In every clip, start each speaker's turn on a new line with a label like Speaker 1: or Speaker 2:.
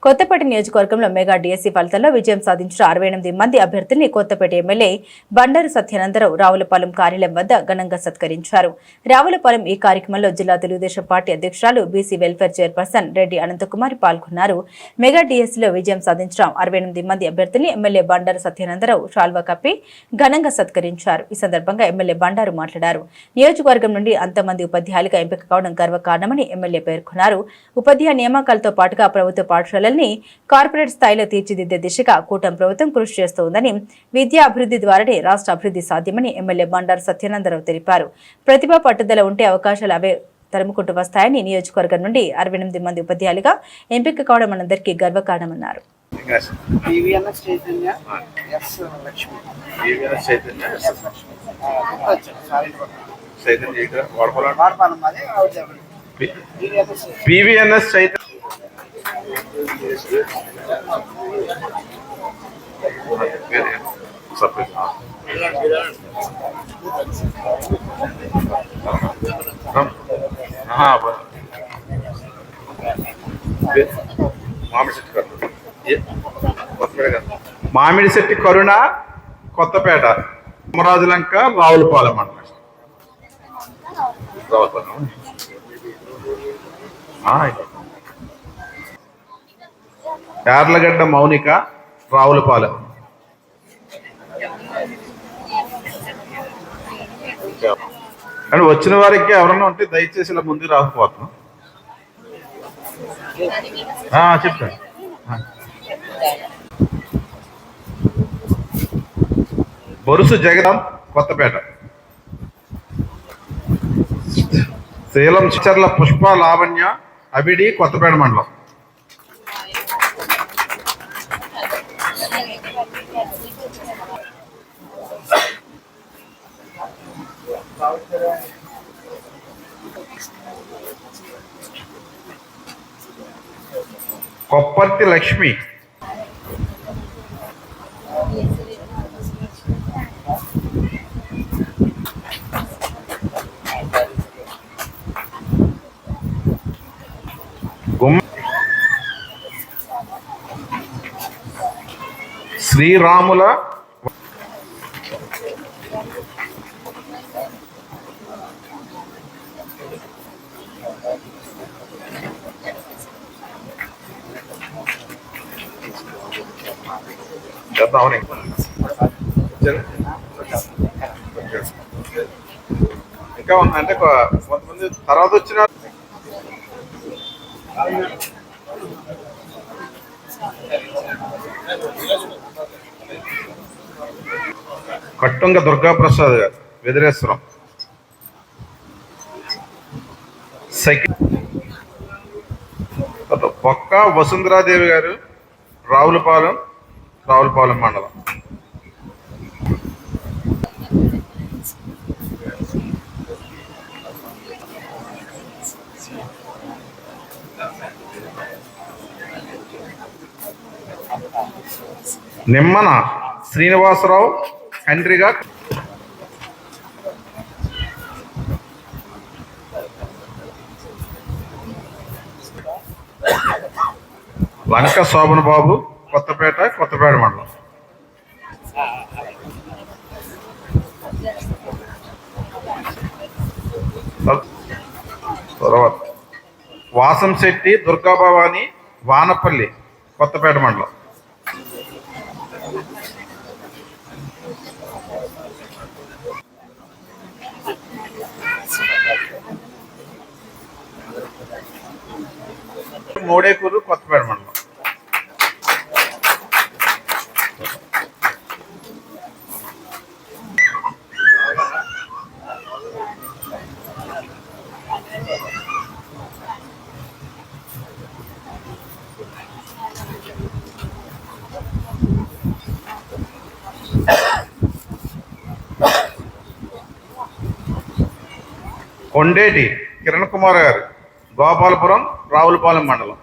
Speaker 1: కొత్తపేట నియోజకవర్గంలో mega DSC ఫలితాల్లో విజయం సాధించిన 68 మంది అభ్యర్థుల్ని కొత్తపేట ఎమ్మెల్యే బండారు సత్యానందరావు రావులపాలెం కార్యాలయం వద్ద ఘనంగా సత్కరించారు. రావులపాలెం ఈ కార్యక్రమంలో జిల్లా తెలుగుదేశం పార్టీ అధ్యక్షురాలు BC welfare chairperson Reddy Anantha Kumari పాల్గొన్నారు. మెగా డిఎస్సిలో విజయం సాధించిన 68 మంది అభ్యర్థుల్ని ఎమ్మెల్యే బండారు సత్యానందరావు శాల్వా కప్పి ఘనంగా సత్కరించారు. ఈ సందర్భంగా ఎమ్మెల్యే బండారు మాట్లాడారు. నియోజకవర్గం నుండి అంతమంది ఉపాధ్యాయులుగా ఎంపిక కావడం గర్వకారణమని ఎమ్మెల్యే పేర్కొన్నారు. ఉపాధ్యాయ నియామకాలతో పాటుగా ప్రభుత్వ పాఠశాలల్ని కార్పొరేట్ స్థాయిలో తీర్చిదిద్దే దిశగా కూటమి ప్రభుత్వం కృషి చేస్తోందని, విద్యా అభివృద్ధి ద్వారానే రాష్ట్ర అభివృద్ధి సాధ్యమని ఎమ్మెల్యే బండారు సత్యానందరావు తెలిపారు. ప్రతిభా పట్టుదల ఉంటే అవకాశాలు అవే తరుముకుంటూ వస్తాయని, నియోజకవర్గం నుండి 68 మంది ఉపాధ్యాయులుగా ఎంపిక కావడం మనందరికీ గర్వకారణమన్నారు.
Speaker 2: మామిడిశెట్టి కరుణ, కొత్తపేట, రాజులంక, రావులపాలెం మండలం. యార్లగడ్డ మౌనిక, రావులపాలెం. కానీ వచ్చిన వారికి ఎవరన్నా ఉంటే దయచేసి ఇలా ముందు రాకపోతున్నాం. చెప్తాను. బొరుసు జగదాం, కొత్తపేట. శీలం చర్ల పుష్ప లావణ్య, అబిడి, కొత్తపేట మండలం. కొప్పర్తి లక్ష్మి, శ్రీరాముల ఇంకా ఉన్నా అంటే కొంతమంది తర్వాత వచ్చిన కట్టుంగ దుర్గాప్రసాద్ గారు, వెదిరేశ్వరం. పొక్క వసుంధరాదేవి గారు, రావులపాలెం మండలం. నిమ్మన శ్రీనివాసరావు, కండ్రిగా. లంక శోభన బాబు, కొత్తపేట మండలం. తర్వాత వాసంశెట్టి దుర్గాభవాని, వానపల్లి, కొత్తపేట మండలం. మోడేకూరు, కొత్తపేట మండలం. కొండేటి కిరణ్ కుమార్ గారు, గోపాలపురం, రావులపాలెం మండలం.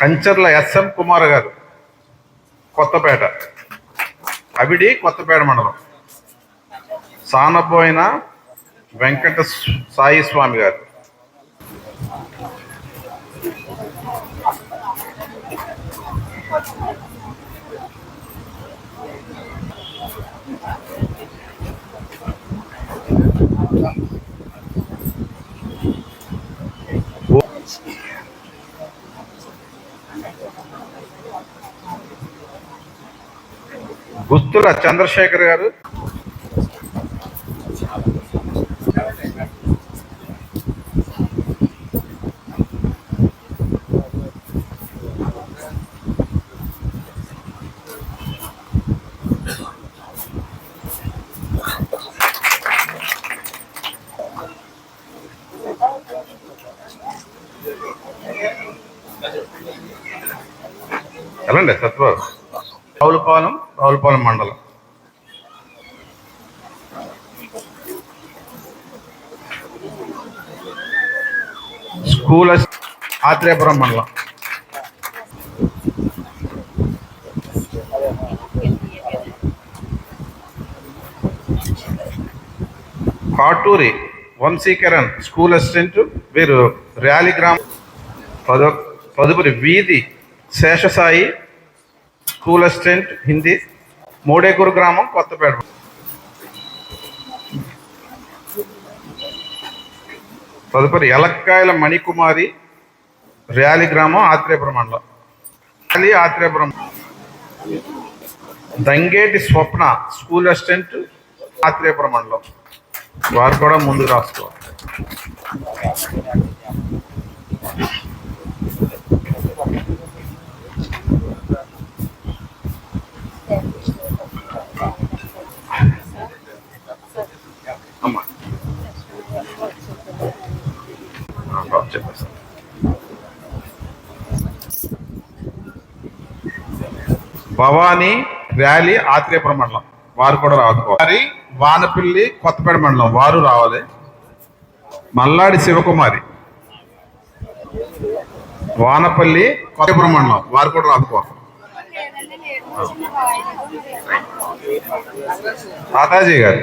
Speaker 2: కంచర్ల ఎస్ఎం కుమార్ గారు, కొత్తపేట. అబిడి, కొత్తపేట మండలం. సానబోయిన వెంకట సాయి స్వామి గారు. గుత్తుల చంద్రశేఖర్ గారు. ఎలాండి సత్యబాబు. రావులపాలెం మండలం. స్కూల్ ఆత్రేయపురం మండలం. కాటూరి వంశీకరణ్ స్కూల్ అసిస్టెంట్, వీరు ర్యాలీ గ్రామం. తదుపరి వీధి శేషసాయి స్కూల్ అసిస్టెంట్ హిందీ, మోడేకూరు గ్రామం, కొత్తపేట. తదుపరి ఎలక్కాయల మణికుమారి ర్యాలీ గ్రామం, ఆత్రేయపురం మండలం. ఆత్రేయపురం. దంగేటి స్వప్న స్కూల్ అసిస్టెంట్, ఆత్రేయపురం మండలం. వారు కూడా ముందుకు రాసుకోవాలి. భవానీ ర్యాలీ ఆత్రేయపురం మండలం, వారు కూడా రావాలి. వానపల్లి కొత్తపేట మండలం, వారు రావాలి. మల్లాడి శివకుమారి వానపల్లి కొత్తపురం మండలం, వారు కూడా రాదుకోవాలి. తాతాజీ గారు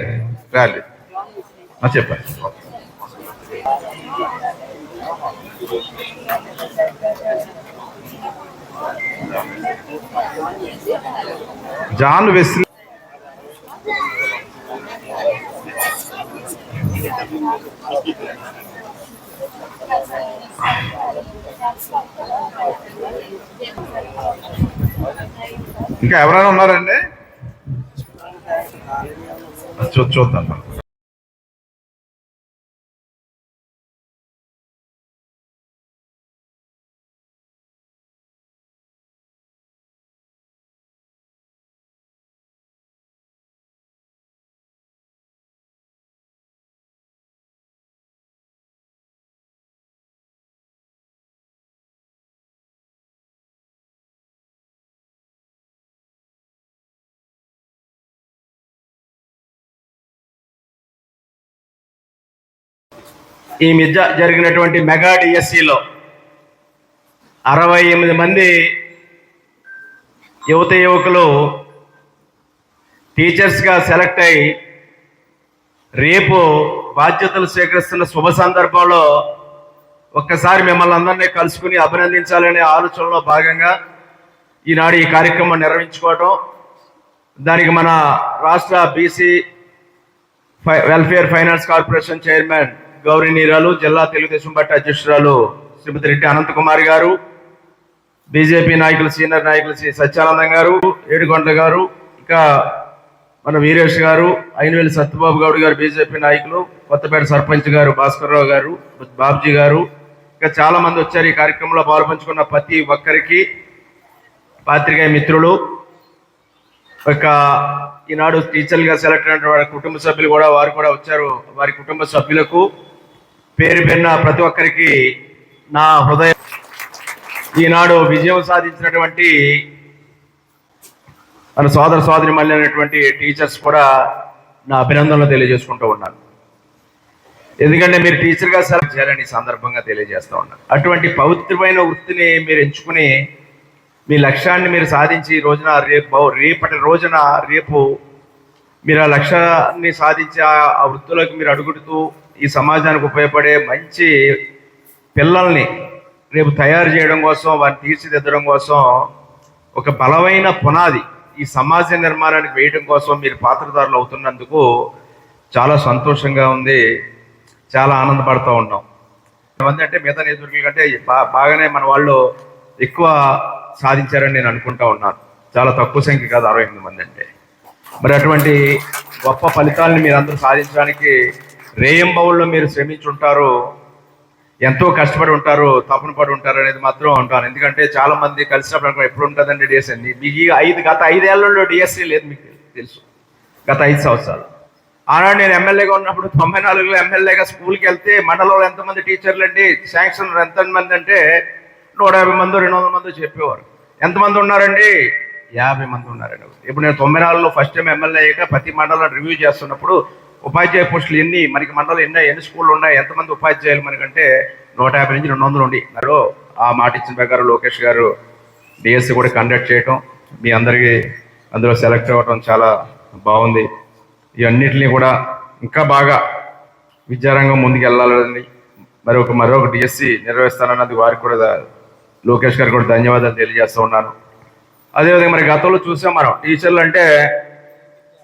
Speaker 2: ర్యాలీ చెప్పారు. జాన్ వెస్లీ ఇంకా ఎవరైనా ఉన్నారండి? చూద్దాం.
Speaker 3: ఈ మధ్య జరిగినటువంటి మెగా డిఎస్సిలో 68 మంది యువకులు టీచర్స్గా సెలెక్ట్ అయి రేపు బాధ్యతలు స్వీకరిస్తున్న శుభ సందర్భంలో ఒక్కసారి మిమ్మల్ని అందరినీ కలుసుకుని అభినందించాలనే ఆలోచనలో భాగంగా ఈనాడు ఈ కార్యక్రమం నిర్వహించుకోవటం. దానికి మన రాష్ట్ర BC welfare finance corporation chairman గౌరవనీయురాలు జిల్లా తెలుగుదేశం పార్టీ అధ్యక్షురాలు శ్రీమతి రెడ్డి అనంతకుమారి గారు, బీజేపీ నాయకులు సీనియర్ నాయకులు శ్రీ సత్యానందం గారు, ఏడుగొండ గారు, ఇంకా మన వీరేష్ గారు, అయినవేలి సత్యబాబు గౌడ్ గారు బీజేపీ నాయకులు, కొత్తపేట సర్పంచ్ గారు భాస్కర్రావు గారు, బాబ్జీ గారు, ఇంకా చాలా మంది వచ్చారు. ఈ కార్యక్రమంలో పాల్పంచుకున్న ప్రతి ఒక్కరికి పాత్రికేయ మిత్రులు, ఈనాడు టీచర్లుగా సెలెక్ట్ అయిన వారి కుటుంబ సభ్యులు కూడా వారు కూడా వచ్చారు. వారి కుటుంబ సభ్యులకు పేరు పేరున ప్రతి ఒక్కరికి నా హృదయ ఈనాడు విజయం సాధించినటువంటి మన సోదరి మళ్ళీ అనేటువంటి టీచర్స్ కూడా నా అభినందనలు తెలియజేసుకుంటూ ఉన్నాను. ఎందుకంటే మీరు టీచర్గా సెలెక్ట్ చేయాలని సందర్భంగా తెలియజేస్తూ ఉన్నాను. అటువంటి పవిత్రమైన వృత్తిని మీరు ఎంచుకుని మీ లక్ష్యాన్ని మీరు సాధించి రోజున రేపటి రోజున రేపు మీరు ఆ లక్ష్యాన్ని సాధించి ఆ వృత్తిలోకి మీరు అడుగుతూ ఈ సమాజానికి ఉపయోగపడే మంచి పిల్లల్ని రేపు తయారు చేయడం కోసం, వారిని తీర్చిదిద్దడం కోసం ఒక బలమైన పునాది ఈ సమాజ నిర్మాణానికి వేయడం కోసం మీరు పాత్రదారులు అవుతున్నందుకు చాలా సంతోషంగా ఉంది, చాలా ఆనందపడుతూ ఉన్నాం. మంది అంటే మిగతా నియోజకవర్గాల కంటే బాగానే మన వాళ్ళు ఎక్కువ సాధించారని నేను అనుకుంటా ఉన్నాను. చాలా తక్కువ సంఖ్య కాదు 68 మంది అంటే. మరి అటువంటి గొప్ప ఫలితాలను మీరు అందరూ సాధించడానికి రేయింబవుల్లో మీరు శ్రమించుంటారు, ఎంతో కష్టపడి ఉంటారు, తపన పడి ఉంటారు అనేది మాత్రం ఉంటాను. ఎందుకంటే చాలా మంది కలిసినప్పుడు ఎప్పుడు ఉంటుందండి డిఎస్సీ. మీకు గత 5 ఏళ్లలో డిఎస్సీ లేదు, మీకు తెలుసు. గత 5 సంవత్సరాలు ఆనాడు నేను ఎమ్మెల్యేగా ఉన్నప్పుడు 94లో ఎమ్మెల్యేగా స్కూల్కి వెళ్తే మండలంలో ఎంతమంది టీచర్లు అండి, శాంక్షన్ ఎంతమంది అంటే 150 మంది 200 మంది చెప్పేవారు. ఎంతమంది ఉన్నారండి? 50 మంది ఉన్నారండి. ఇప్పుడు నేను 94లో ఫస్ట్ టైం ఎమ్మెల్యే అయ్యాక ప్రతి మండలం రివ్యూ చేస్తున్నప్పుడు ఉపాధ్యాయ పోస్టులు ఎన్ని, మనకి మండలం ఎన్ని స్కూళ్ళు ఉన్నాయి, ఎంతమంది ఉపాధ్యాయులు మనకంటే 150 నుంచి 200 ఉండి. ఆ మాట ఇచ్చిన ప్రకారం లోకేష్ గారు డిఎస్సి కూడా కండక్ట్ చేయటం, మీ అందరికీ అందులో సెలెక్ట్ అవ్వటం చాలా బాగుంది. ఇవన్నిటిని కూడా ఇంకా బాగా విద్యారంగం ముందుకు వెళ్ళాలని మరొక డిఎస్సి నిర్వహిస్తానన్నది వారికి కూడా లోకేష్ గారికి కూడా ధన్యవాదాలు తెలియజేస్తూ ఉన్నాను. అదేవిధంగా మరి గతంలో చూసాం మనం టీచర్లు అంటే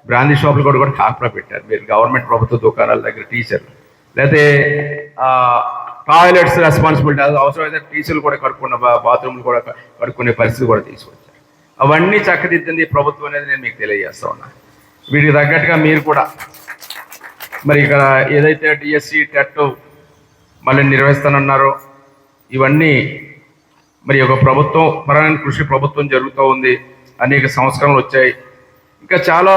Speaker 3: బ్రాందీ షాపులు కూడా కాపలా పెట్టారు. మీరు గవర్నమెంట్ ప్రభుత్వ దుకాణాల దగ్గర టీచర్లు, లేకపోతే టాయిలెట్స్ రెస్పాన్సిబిలిటీ, అవసరమైతే టీచర్లు కూడా కడుక్కున్న బాత్రూమ్లు కూడా కడుక్కునే పరిస్థితి కూడా తీసుకొచ్చారు. అవన్నీ చక్కదిద్దింది ప్రభుత్వం అనేది నేను మీకు తెలియజేస్తా ఉన్నాను. వీటికి తగ్గట్టుగా మీరు కూడా మరి ఇక్కడ ఏదైతే డిఎస్సి టెట్ మళ్ళీ నిర్వహిస్తానన్నారో ఇవన్నీ మరి ఒక ప్రభుత్వం పరమైన కృషి ప్రభుత్వం జరుగుతూ ఉంది. అనేక సంస్కరణలు వచ్చాయి. ఇంకా చాలా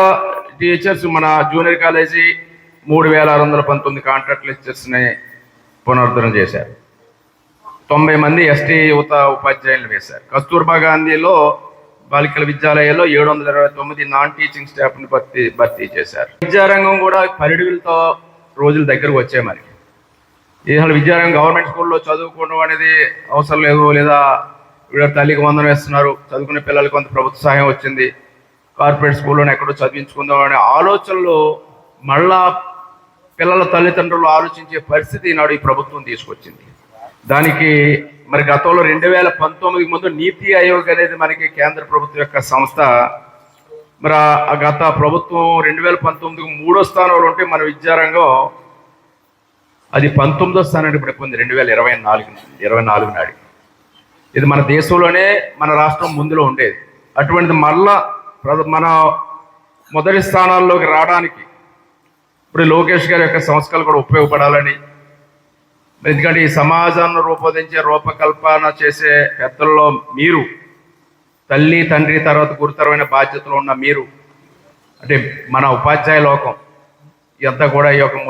Speaker 3: టీచర్స్ మన జూనియర్ కాలేజీ 3619 కాంట్రాక్ట్ లెక్చర్స్ని పునరుద్ధరణ చేశారు. 90 మంది ఎస్టీ యువత ఉపాధ్యాయులను వేశారు. కస్తూర్బా గాంధీలో బాలికల విద్యాలయాల్లో 729 నాన్ టీచింగ్ స్టాఫ్ని భర్తీ చేశారు. విద్యారంగం కూడా పరిడుగులతో రోజుల దగ్గరకు వచ్చాయి. మరి అసలు విద్యారంగం గవర్నమెంట్ స్కూల్లో చదువుకోవడం అనేది అవసరం లేదు, లేదా వీళ్ళ తల్లికి వందనం వేస్తున్నారు, చదువుకునే పిల్లలకి కొంత ప్రభుత్వ సహాయం వచ్చింది, కార్పొరేట్ స్కూల్లోనే ఎక్కడో చదివించుకుందాం అనే ఆలోచనలు మళ్ళా పిల్లల తల్లిదండ్రులు ఆలోచించే పరిస్థితి ఈనాడు ఈ ప్రభుత్వం తీసుకొచ్చింది. దానికి మరి గతంలో 2019 ముందు నీతి ఆయోగ్ అనేది మనకి కేంద్ర ప్రభుత్వం యొక్క సంస్థ. మరి ఆ గత ప్రభుత్వం 2019కు 3వ స్థానంలో ఉంటే మన విద్యారంగం అది 19వ స్థానానికి పడిపోయింది 2024 నాటికి. ఇది మన దేశంలోనే మన రాష్ట్రం ముందులో ఉండేది. అటువంటిది మళ్ళా మన మొదటి స్థానాల్లోకి రావడానికి ఇప్పుడు లోకేష్ గారి యొక్క సంస్కరణలు కూడా ఉపయోగపడాలని, ఎందుకంటే ఈ సమాజాన్ని రూపకల్పన చేసే పెద్దల్లో మీరు, తల్లి తండ్రి తర్వాత గురుతరమైన బాధ్యతలు ఉన్న మీరు, అంటే మన ఉపాధ్యాయ లోకం ఇదంతా కూడా ఈ యొక్క